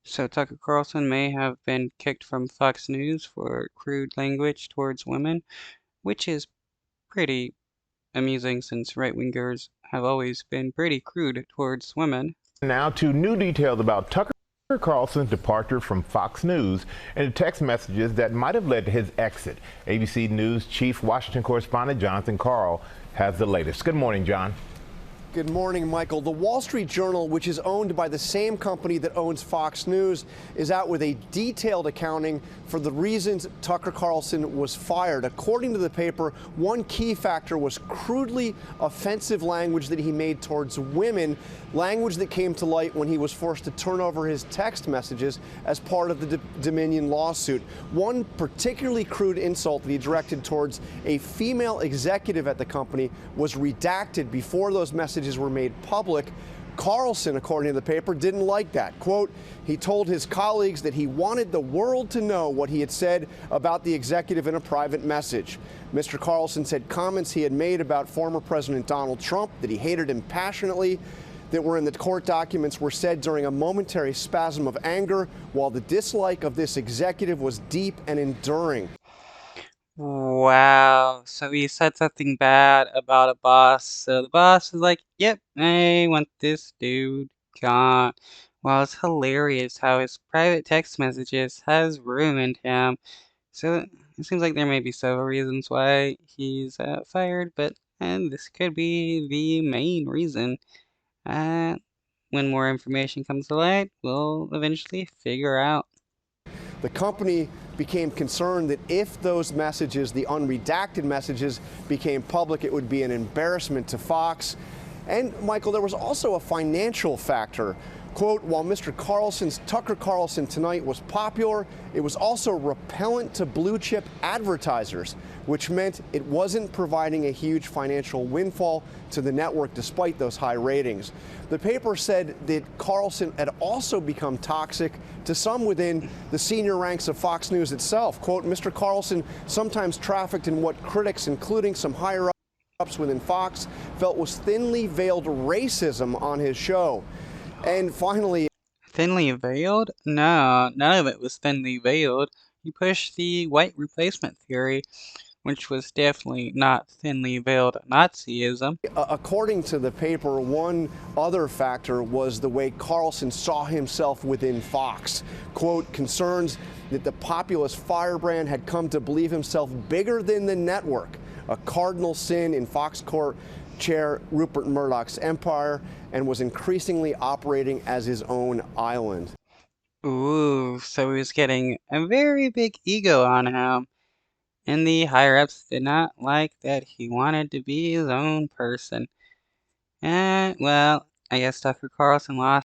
So Tucker Carlson may have been kicked from Fox News for crude language towards women, which is pretty amusing since right-wingers have always been pretty crude towards women. Now to new details about Tucker Carlson's departure from Fox News and the text messages that might have led to his exit. ABC News chief Washington correspondent Jonathan Karl has the latest. Good morning, John. Good morning, Michael. The Wall Street Journal, which is owned by the same company that owns Fox News, is out with a detailed accounting for the reasons Tucker Carlson was fired. According to the paper, one key factor was crudely offensive language that he made towards women, language that came to light when he was forced to turn over his text messages as part of the Dominion lawsuit. One particularly crude insult that he directed towards a female executive at the company was redacted before those messages were made public. Carlson, according to the paper, didn't like that. Quote, he told his colleagues that he wanted the world to know what he had said about the executive in a private message. Mr. Carlson said comments he had made about former President Donald Trump, that he hated him passionately, that were in the court documents, were said during a momentary spasm of anger, while the dislike of this executive was deep and enduring. Wow, so he said something bad about a boss, so the boss is like, yep, I want this dude gone. Well, it's hilarious how his private text messages has ruined him. So it seems like there may be several reasons why he's fired, but this could be the main reason. Uh, when more information comes to light, we'll eventually figure out. The company became concerned that if those messages, the unredacted messages, became public, it would be an embarrassment to Fox. And, Michael, there was also a financial factor. Quote, while Mr. Carlson's Tucker Carlson Tonight was popular, it was also repellent to blue-chip advertisers, which meant it wasn't providing a huge financial windfall to the network despite those high ratings. The paper said that Carlson had also become toxic to some within the senior ranks of Fox News itself. Quote, Mr. Carlson sometimes trafficked in what critics, including some higher-ups within Fox, felt was thinly veiled racism on his show. And finally, Thinly veiled? No, none of it was thinly veiled. He pushed the white replacement theory, which was definitely not thinly veiled Nazism. according to the paper, one other factor was the way Carlson saw himself within Fox. Quote, concerns that the populist firebrand had come to believe himself bigger than the network, a cardinal sin in Fox Corp chair Rupert Murdoch's empire, and was increasingly operating as his own island. Ooh, so he was getting a very big ego on him. And the higher-ups did not like that he wanted to be his own person. And, well, I guess Tucker Carlson lost